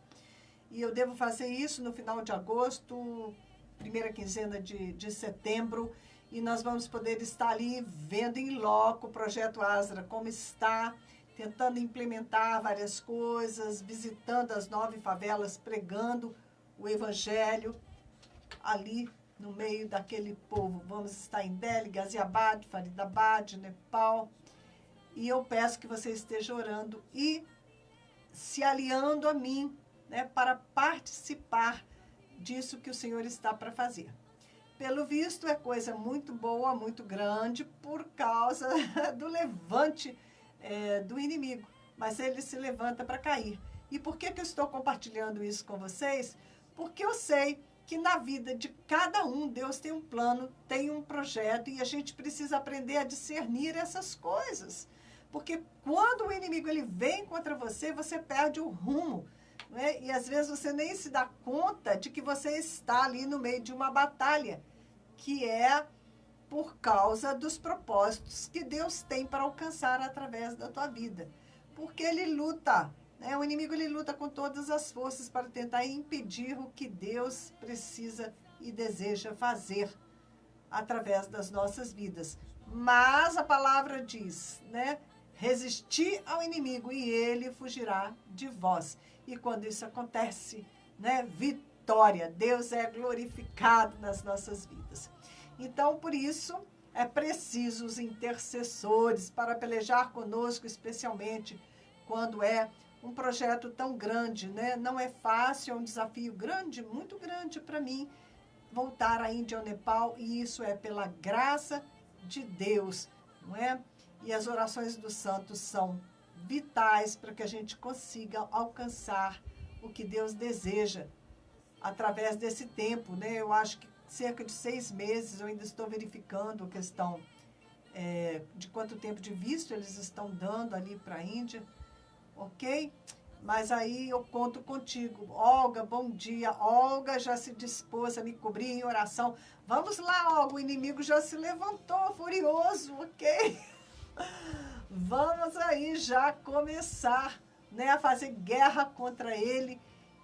E eu devo fazer isso no final de agosto, primeira quinzena de setembro, e nós vamos poder estar ali vendo em loco o Projeto Asra, como está, tentando implementar várias coisas, visitando as 9 favelas, pregando o Evangelho ali no meio daquele povo. Vamos estar em Delhi, Ghaziabad, Faridabad, Nepal. E eu peço que você esteja orando e se aliando a mim, né, para participar disso que o Senhor está para fazer. Pelo visto, é coisa muito boa, muito grande, por causa do levante do inimigo. Mas ele se levanta para cair. E por que eu estou compartilhando isso com vocês? Porque eu sei que na vida de cada um, Deus tem um plano, tem um projeto, e a gente precisa aprender a discernir essas coisas. Porque quando o inimigo ele vem contra você, você perde o rumo, né? E às vezes você nem se dá conta de que você está ali no meio de uma batalha, que é por causa dos propósitos que Deus tem para alcançar através da tua vida. Porque ele luta. O inimigo ele luta com todas as forças para tentar impedir o que Deus precisa e deseja fazer através das nossas vidas. Mas a palavra diz, né? Resistir ao inimigo e ele fugirá de vós. E quando isso acontece, né? Vitória. Deus é glorificado nas nossas vidas. Então, por isso, é preciso os intercessores para pelejar conosco, especialmente quando é um projeto tão grande, né? Não é fácil, é um desafio grande, muito grande para mim, voltar à Índia e ao Nepal, e isso é pela graça de Deus, não é? E as orações dos santos são vitais para que a gente consiga alcançar o que Deus deseja através desse tempo, né? Eu acho que cerca de 6 meses, eu ainda estou verificando a questão de quanto tempo de visto eles estão dando ali para a Índia. Ok? Mas aí eu conto contigo. Olga, bom dia. Olga já se dispôs a me cobrir em oração. Vamos lá, Olga, o inimigo já se levantou, furioso, ok? Vamos aí já começar, né, a fazer guerra contra ele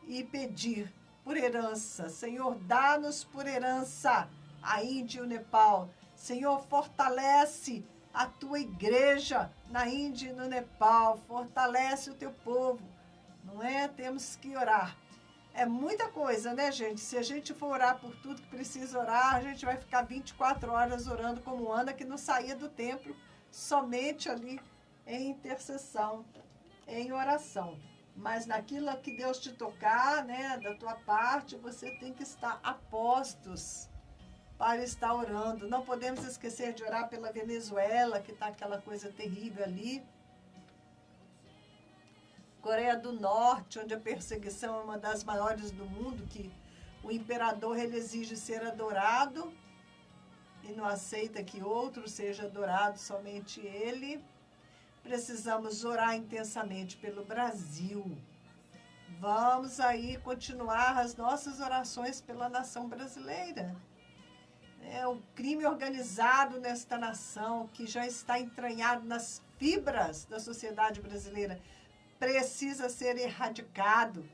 e pedir por herança. Senhor, dá-nos por herança a Índia e o Nepal. Senhor, fortalece a tua igreja na Índia e no Nepal, fortalece o teu povo, não é? Temos que orar. É muita coisa, né, gente? Se a gente for orar por tudo que precisa orar, a gente vai ficar 24 horas orando como Ana, que não saía do templo, somente ali em intercessão, em oração. Mas naquilo que Deus te tocar, né, da tua parte, você tem que estar a postos para estar orando. Não podemos esquecer de orar pela Venezuela, que está aquela coisa terrível ali. Coreia do Norte, onde a perseguição é uma das maiores do mundo, que o imperador ele exige ser adorado e não aceita que outro seja adorado, somente ele. Precisamos orar intensamente pelo Brasil. Vamos aí continuar as nossas orações pela nação brasileira. O crime organizado nesta nação, que já está entranhado nas fibras da sociedade brasileira, precisa ser erradicado.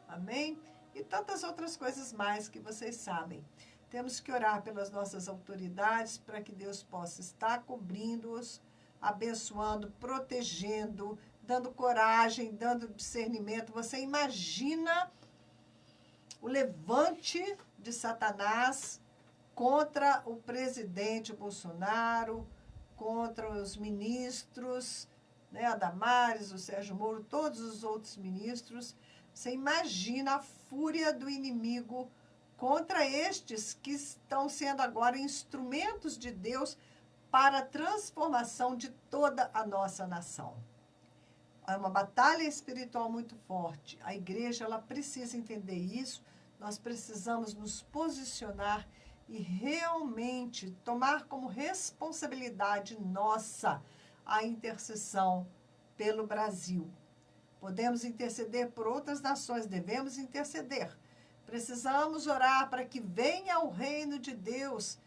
Amém? E tantas outras coisas mais que vocês sabem. Temos que orar pelas nossas autoridades para que Deus possa estar cobrindo-os, abençoando, protegendo, dando coragem, dando discernimento. Você imagina o levante de Satanás contra o presidente Bolsonaro, contra os ministros, né, a Damares, o Sérgio Moro, todos os outros ministros. Você imagina a fúria do inimigo contra estes que estão sendo agora instrumentos de Deus para a transformação de toda a nossa nação. É uma batalha espiritual muito forte. A igreja, ela precisa entender isso. Nós precisamos nos posicionar e realmente tomar como responsabilidade nossa a intercessão pelo Brasil. Podemos interceder por outras nações, devemos interceder. Precisamos orar para que venha o reino de Deus,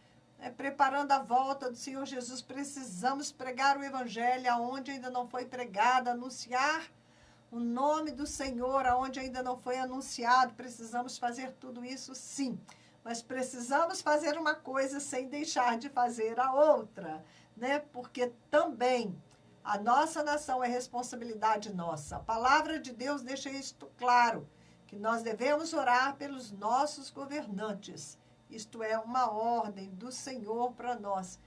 preparando a volta do Senhor Jesus. Precisamos pregar o evangelho aonde ainda não foi pregado, anunciar o nome do Senhor aonde ainda não foi anunciado. Precisamos fazer tudo isso, sim. Mas precisamos fazer uma coisa sem deixar de fazer a outra, né? Porque também a nossa nação é responsabilidade nossa. A palavra de Deus deixa isto claro, que nós devemos orar pelos nossos governantes. Isto é uma ordem do Senhor para nós.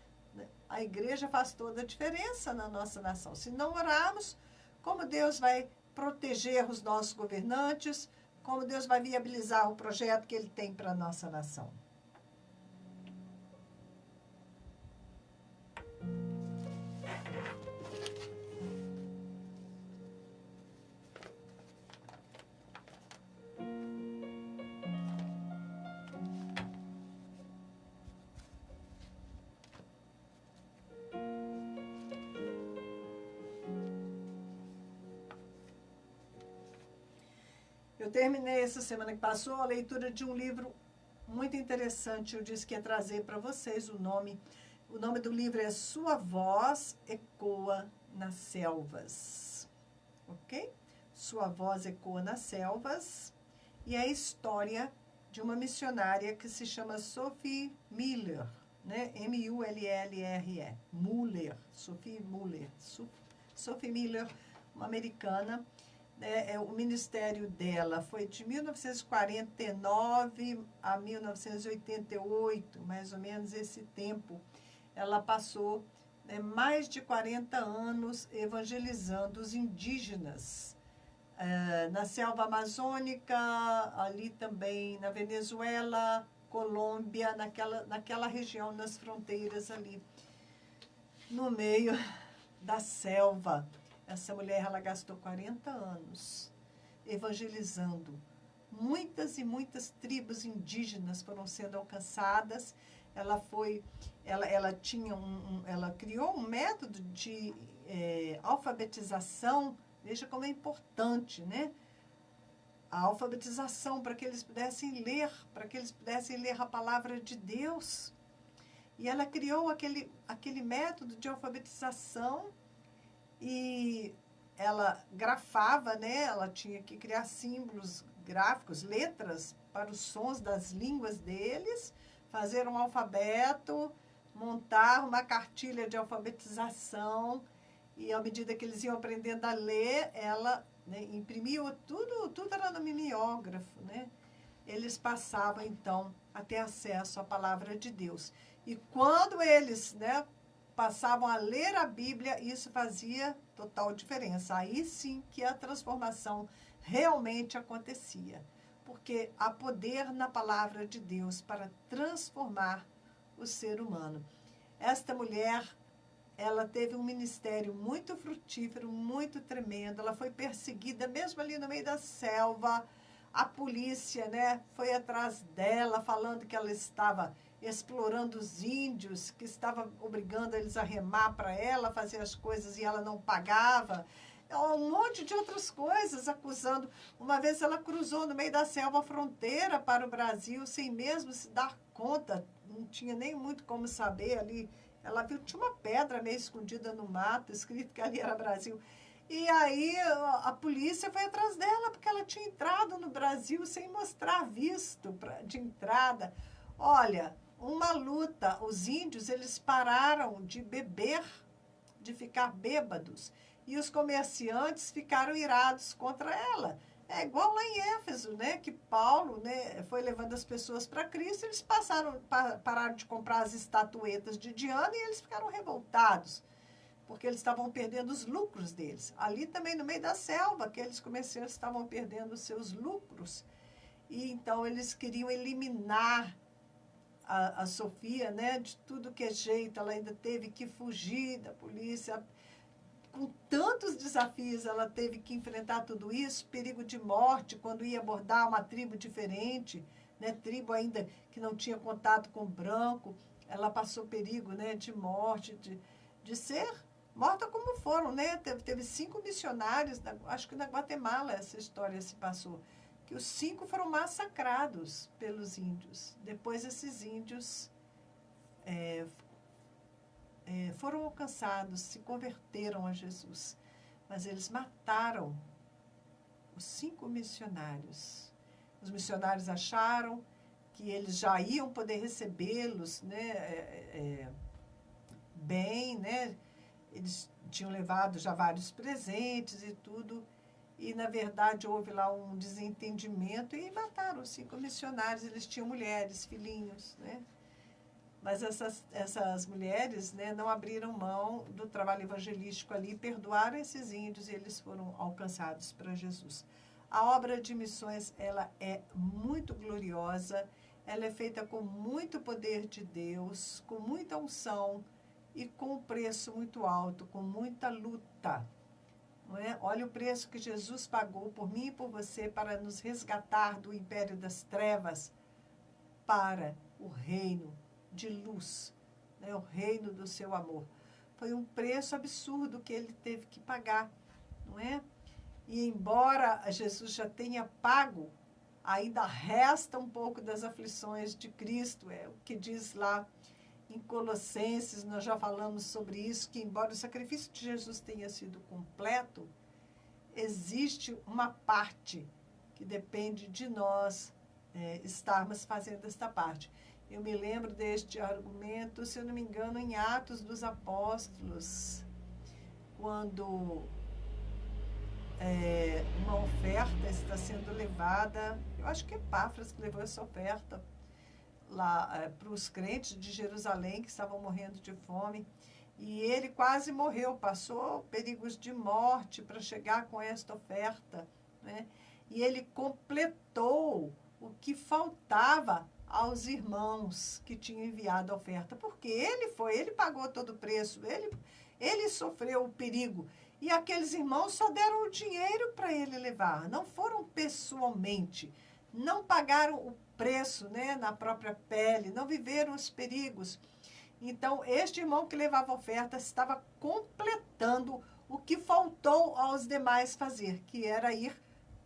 A igreja faz toda a diferença na nossa nação. Se não orarmos, como Deus vai proteger os nossos governantes? Como Deus vai viabilizar o projeto que Ele tem para a nossa nação? Eu terminei essa semana que passou a leitura de um livro muito interessante. Eu disse que ia trazer para vocês o nome do livro é Sua Voz Ecoa nas Selvas. Ok? Sua Voz Ecoa nas Selvas. E é a história de uma missionária que se chama Sophie Muller, né? M-U-L-L-R-E. Muller. Sophie Muller. Sophie Muller, uma americana. O ministério dela foi de 1949 a 1988, mais ou menos esse tempo. Ela passou mais de 40 anos evangelizando os indígenas na selva amazônica, ali também na Venezuela, Colômbia, naquela região, nas fronteiras ali, no meio da selva. Essa mulher, ela gastou 40 anos evangelizando. Muitas e muitas tribos indígenas foram sendo alcançadas. Ela criou um método de alfabetização. Veja como é importante, né? A alfabetização para que eles pudessem ler, a palavra de Deus. E ela criou aquele método de alfabetização. E ela grafava, né? Ela tinha que criar símbolos gráficos, letras para os sons das línguas deles, fazer um alfabeto, montar uma cartilha de alfabetização. E à medida que eles iam aprendendo a ler, ela, né, imprimiu tudo era no mimeógrafo, né? Eles passavam, então, a ter acesso à palavra de Deus. E quando eles, né, passavam a ler a Bíblia, isso fazia total diferença. Aí sim que a transformação realmente acontecia. Porque há poder na palavra de Deus para transformar o ser humano. Esta mulher, ela teve um ministério muito frutífero, muito tremendo. Ela foi perseguida, mesmo ali no meio da selva. A polícia, né, foi atrás dela, falando que ela estava explorando os índios, que estava obrigando eles a remar para ela, fazer as coisas e ela não pagava. Um monte de outras coisas, acusando. Uma vez ela cruzou no meio da selva a fronteira para o Brasil, sem mesmo se dar conta, não tinha nem muito como saber ali. Ela viu, tinha uma pedra meio escondida no mato, escrito que ali era Brasil. E aí a polícia foi atrás dela, porque ela tinha entrado no Brasil sem mostrar visto de entrada. Olha, uma luta. Os índios, eles pararam de beber, de ficar bêbados. E os comerciantes ficaram irados contra ela. É igual lá em Éfeso, né? Que Paulo, né, foi levando as pessoas para Cristo, eles pararam de comprar as estatuetas de Diana e eles ficaram revoltados, porque eles estavam perdendo os lucros deles. Ali também, no meio da selva, aqueles comerciantes estavam perdendo os seus lucros. E então eles queriam eliminar a Sofia, né, de tudo que é jeito. Ela ainda teve que fugir da polícia. Com tantos desafios, ela teve que enfrentar tudo isso, perigo de morte, quando ia abordar uma tribo diferente, né, tribo ainda que não tinha contato com o branco, ela passou perigo, né, de morte, de ser morta como foram, né? Teve 5 missionários, acho que na Guatemala essa história se passou, que os 5 foram massacrados pelos índios. Depois esses índios foram alcançados, se converteram a Jesus. Mas eles mataram os 5 missionários. Os missionários acharam que eles já iam poder recebê-los, né, bem, né? Eles tinham levado já vários presentes e tudo. E, na verdade, houve lá um desentendimento e mataram os 5 missionários. Eles tinham mulheres, filhinhos, né? Mas essas mulheres, né, não abriram mão do trabalho evangelístico ali, perdoaram esses índios e eles foram alcançados para Jesus. A obra de missões, ela é muito gloriosa, ela é feita com muito poder de Deus, com muita unção e com um preço muito alto, com muita luta. Não é? Olha o preço que Jesus pagou por mim e por você para nos resgatar do império das trevas para o reino de luz, né? O reino do seu amor. Foi um preço absurdo que ele teve que pagar, não é? E embora Jesus já tenha pago, ainda resta um pouco das aflições de Cristo, é o que diz lá em Colossenses, nós já falamos sobre isso, que embora o sacrifício de Jesus tenha sido completo, existe uma parte que depende de nós estarmos fazendo esta parte. Eu me lembro deste argumento, se eu não me engano, em Atos dos Apóstolos, quando uma oferta está sendo levada, eu acho que Epáfras que levou essa oferta lá para os crentes de Jerusalém que estavam morrendo de fome, e ele quase morreu, passou perigos de morte para chegar com esta oferta, né? E ele completou o que faltava aos irmãos que tinham enviado a oferta, porque ele pagou todo o preço, ele sofreu o perigo, e aqueles irmãos só deram o dinheiro para ele levar, não foram pessoalmente, não pagaram o preço, né, na própria pele, não viveram os perigos. Então, este irmão que levava a oferta estava completando o que faltou aos demais fazer, que era ir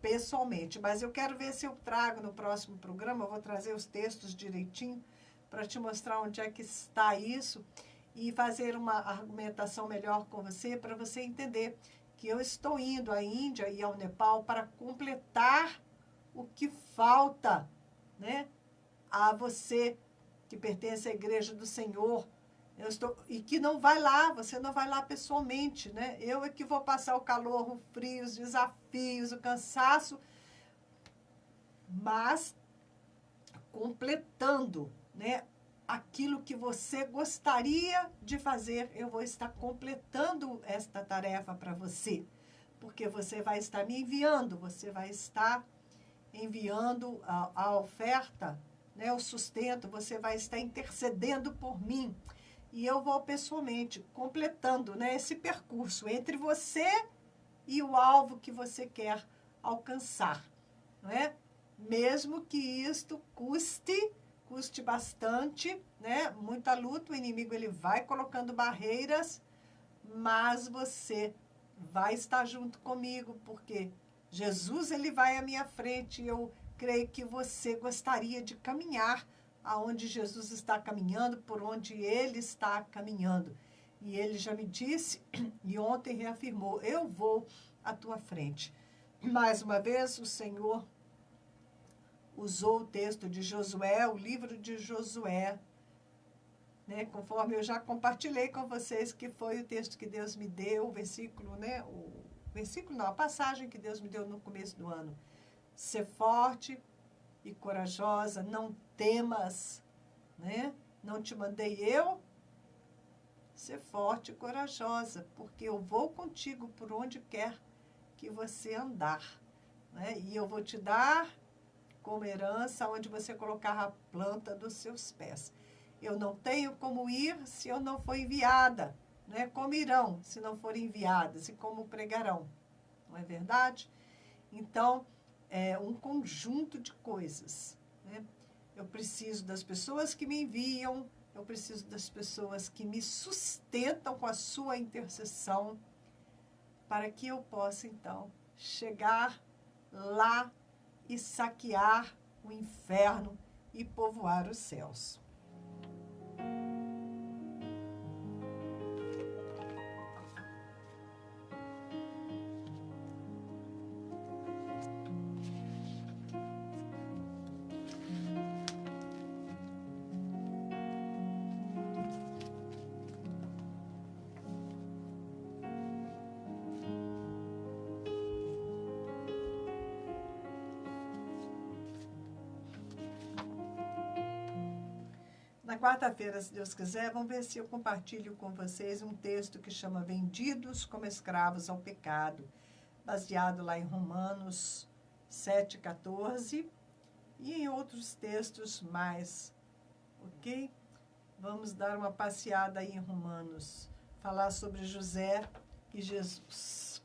pessoalmente. Mas eu quero ver se eu trago no próximo programa, eu vou trazer os textos direitinho para te mostrar onde é que está isso e fazer uma argumentação melhor com você, para você entender que eu estou indo à Índia e ao Nepal para completar o que falta, né, a você que pertence à Igreja do Senhor. E que não vai lá, você não vai lá pessoalmente, né? Eu é que vou passar o calor, o frio, os desafios, o cansaço, mas completando, né, aquilo que você gostaria de fazer, eu vou estar completando esta tarefa para você, porque você vai estar me enviando, você vai estar enviando a oferta, né, o sustento, você vai estar intercedendo por mim. E eu vou pessoalmente completando, né, esse percurso entre você e o alvo que você quer alcançar, não é? Mesmo que isto custe custe bastante, né? Muita luta, o inimigo ele vai colocando barreiras, mas você vai estar junto comigo, porque Jesus ele vai à minha frente e eu creio que você gostaria de caminhar aonde Jesus está caminhando, por onde ele está caminhando. E ele já me disse, e ontem reafirmou, eu vou à tua frente. Mais uma vez, o Senhor usou o texto de Josué, o livro de Josué, né, conforme eu já compartilhei com vocês, que foi o texto que Deus me deu, o versículo, né, a passagem que Deus me deu no começo do ano. Ser forte e corajosa, não temas, né? Não te mandei eu? Ser forte e corajosa, porque eu vou contigo por onde quer que você andar, né? E eu vou te dar como herança onde você colocar a planta dos seus pés. Eu não tenho como ir se eu não for enviada, né? Como irão se não forem enviadas e como pregarão, não é verdade? Então, é um conjunto de coisas, né? Eu preciso das pessoas que me enviam, eu preciso das pessoas que me sustentam com a sua intercessão, para que eu possa, então, chegar lá e saquear o inferno e povoar os céus. Na quarta-feira, se Deus quiser, vamos ver se eu compartilho com vocês um texto que chama Vendidos como Escravos ao Pecado, baseado lá em Romanos 7,14 e em outros textos mais, ok? Vamos dar uma passeada aí em Romanos, falar sobre José e Jesus.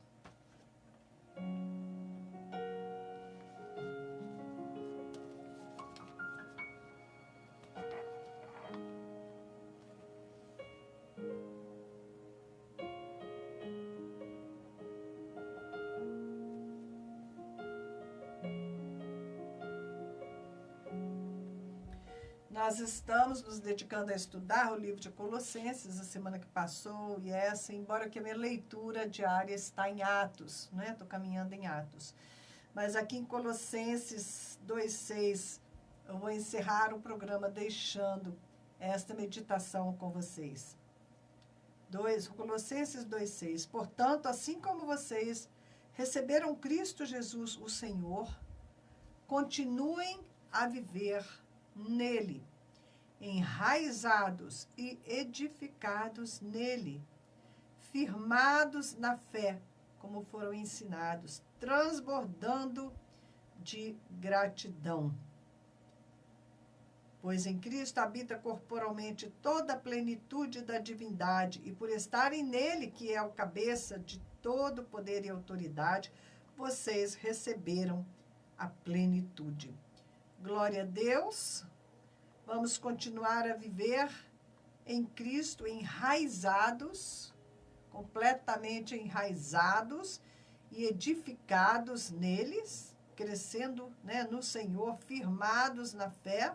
Nós estamos nos dedicando a estudar o livro de Colossenses, a semana que passou, e essa, embora que a minha leitura diária está em Atos, né? Estou caminhando em Atos. Mas aqui em Colossenses 2,6, eu vou encerrar o programa deixando esta meditação com vocês. Colossenses 2,6. Portanto, assim como vocês receberam Cristo Jesus, o Senhor, continuem a viver nele, enraizados e edificados nele, firmados na fé, como foram ensinados, transbordando de gratidão. Pois em Cristo habita corporalmente toda a plenitude da divindade, e por estarem nele, que é o cabeça de todo poder e autoridade, vocês receberam a plenitude. Glória a Deus. Vamos continuar a viver em Cristo enraizados, completamente enraizados e edificados neles, crescendo, né, no Senhor, firmados na fé,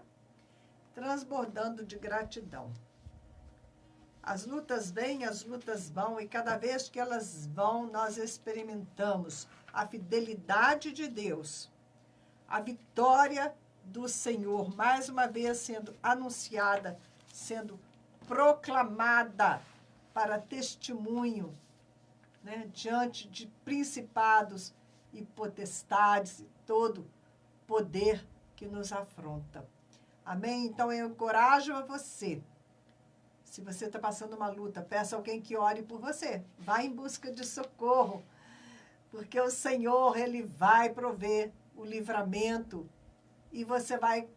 transbordando de gratidão. As lutas vêm, as lutas vão, e cada vez que elas vão, nós experimentamos a fidelidade de Deus, a vitória do Senhor, mais uma vez sendo anunciada, sendo proclamada para testemunho, né, diante de principados e potestades e todo poder que nos afronta. Amém? Então eu encorajo a você. Se você está passando uma luta, peça alguém que ore por você. Vá em busca de socorro, porque o Senhor, Ele vai prover o livramento e você vai,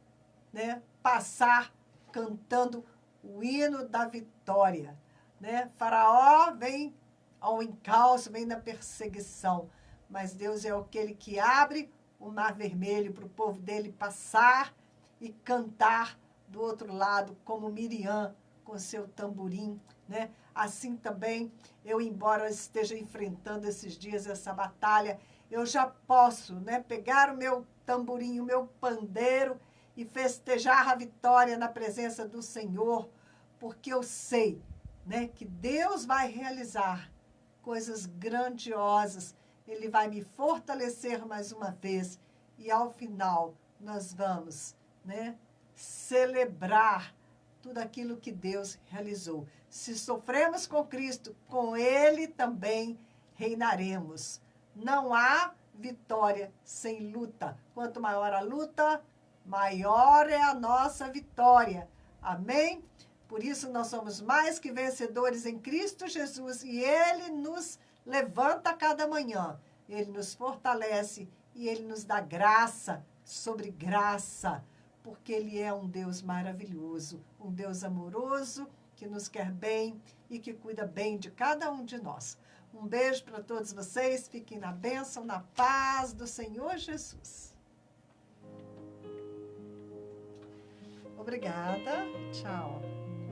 né, passar cantando o hino da vitória, né? Faraó vem ao encalço, vem na perseguição, mas Deus é aquele que abre o mar vermelho para o povo dele passar e cantar do outro lado, como Miriam, com seu tamborim, né? Assim também, eu, embora esteja enfrentando esses dias essa batalha, eu já posso, né, pegar o meu tamborim, o meu pandeiro e festejar a vitória na presença do Senhor, porque eu sei, né, que Deus vai realizar coisas grandiosas. Ele vai me fortalecer mais uma vez e, ao final, nós vamos, né, celebrar tudo aquilo que Deus realizou. Se sofremos com Cristo, com Ele também reinaremos. Não há vitória sem luta. Quanto maior a luta, maior é a nossa vitória. Amém? Por isso nós somos mais que vencedores em Cristo Jesus e Ele nos levanta a cada manhã. Ele nos fortalece e Ele nos dá graça sobre graça, porque Ele é um Deus maravilhoso, um Deus amoroso, que nos quer bem e que cuida bem de cada um de nós. Um beijo para todos vocês, fiquem na bênção, na paz do Senhor Jesus. Obrigada, tchau.